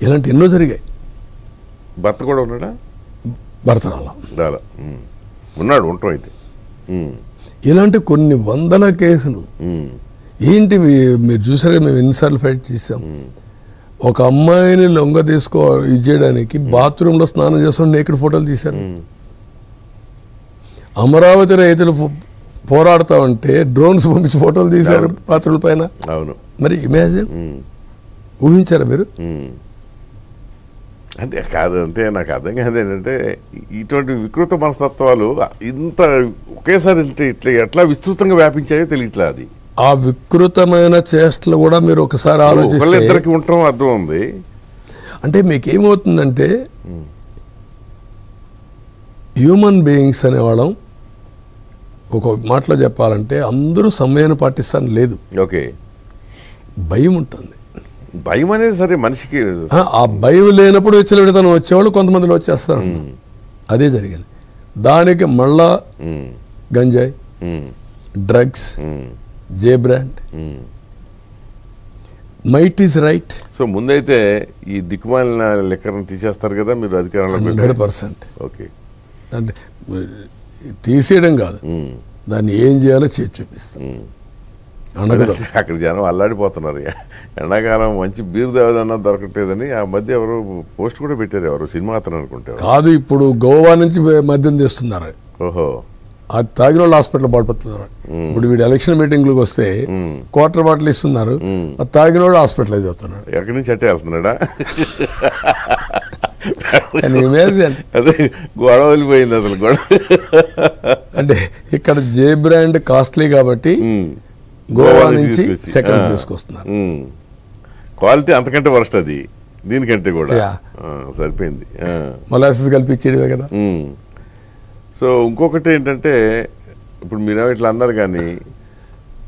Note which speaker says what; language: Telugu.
Speaker 1: ఇలాంటి ఎన్నో జరిగాయి.
Speaker 2: భర్త కూడా ఉన్నాడా?
Speaker 1: భర్త రాలా
Speaker 2: ఉన్నాడు ఉంటాం అయితే.
Speaker 1: ఇలాంటి కొన్ని వందల కేసులు. ఏంటి మీరు చూసారా, మేము ఎన్నిసార్లు ఫైట్ చేసాం. ఒక అమ్మాయిని లొంగ ఇది చేయడానికి బాత్రూంలో స్నానం చేస్తున్న నేకెడ్ ఫోటోలు తీశారు. అమరావతి రైతులు పోరాడుతా ఉంటే డ్రోన్స్ పంపించి ఫోటోలు తీశారు బాత్రూంల పైన.
Speaker 2: అవును,
Speaker 1: మరి ఇమాజిన్, ఊహించారా మీరు?
Speaker 2: అంటే కాదు, అంటే నాకు అర్థం కాదు ఏంటంటే ఇటువంటి వికృత మనస్తత్వాలు ఇంత ఒకేసారి ఇట్లా ఎట్లా విస్తృతంగా వ్యాపించాయో తెలియట్లే. అది
Speaker 1: ఆ వికృతమైన చేష్టలు కూడా మీరు ఒకసారి ఆలోచిస్తే
Speaker 2: ఇద్దరికి ఉండటం అర్థం ఉంది.
Speaker 1: అంటే మీకేమవుతుందంటే హ్యూమన్ బీయింగ్స్ అనేవాళ్ళం ఒక మాటలో చెప్పాలంటే అందరూ సమయాన్ని పాటిస్తాను లేదు.
Speaker 2: ఓకే,
Speaker 1: భయం ఉంటుంది.
Speaker 2: భయం అనేది సరే మనిషికి.
Speaker 1: ఆ భయం లేనప్పుడు విచ్చలవిడితనం వచ్చేవాళ్ళు కొంతమందిలో వచ్చేస్తారు. అదే జరిగింది. దానికి మళ్ళా గంజాయి, drugs, J brand, might is right.
Speaker 2: So ముందైతే ఈ దిక్కుమాలిన లెక్కను తీసేస్తారు కదా మీరు అధికారంలో.
Speaker 1: 100%.
Speaker 2: ఓకే,
Speaker 1: అంటే తీసేయడం కాదు, దాన్ని ఏం చేయాలో చేసి చూపిస్తాం.
Speaker 2: అక్కడ జనం అల్లాడిపోతున్నారు. ఎండాకాలం మంచి బీరు దేవదన్నా దొరకట్లేదని ఆ మధ్య ఎవరు పోస్ట్ కూడా పెట్టారు, ఎవరు సినిమా అతను అనుకుంటే.
Speaker 1: కాదు, ఇప్పుడు గోవా నుంచి మద్యం తీస్తున్నారు.
Speaker 2: ఓహో,
Speaker 1: అది తాగిన వాళ్ళు హాస్పిటల్ పడిపోతున్నారు. ఇప్పుడు వీడు ఎలక్షన్ మీటింగ్లకు వస్తే క్వార్టర్ బాటిల్ ఇస్తున్నారు, అది తాగిన వాడు హాస్పిటలైజ్ అవుతున్నాడు.
Speaker 2: ఎక్కడి నుంచి అట్టే వెళ్తున్నాడా?
Speaker 1: అదే
Speaker 2: గొడవ వదిలిపోయింది అసలు. గొడవ
Speaker 1: అంటే ఇక్కడ జే బ్రాండ్ కాస్ట్లీ కాబట్టి గోవా నుంచి సెకండ్ తీసుకొస్తున్నారు.
Speaker 2: క్వాలిటీ అంతకంటే వరస్ట్ అది, దీనికంటే కూడా సరిపోయింది.
Speaker 1: మొలాసిస్ కలిపించేయడమే కదా.
Speaker 2: సో ఇంకొకటి ఏంటంటే ఇప్పుడు మీరు ఇట్లా అన్నారు కానీ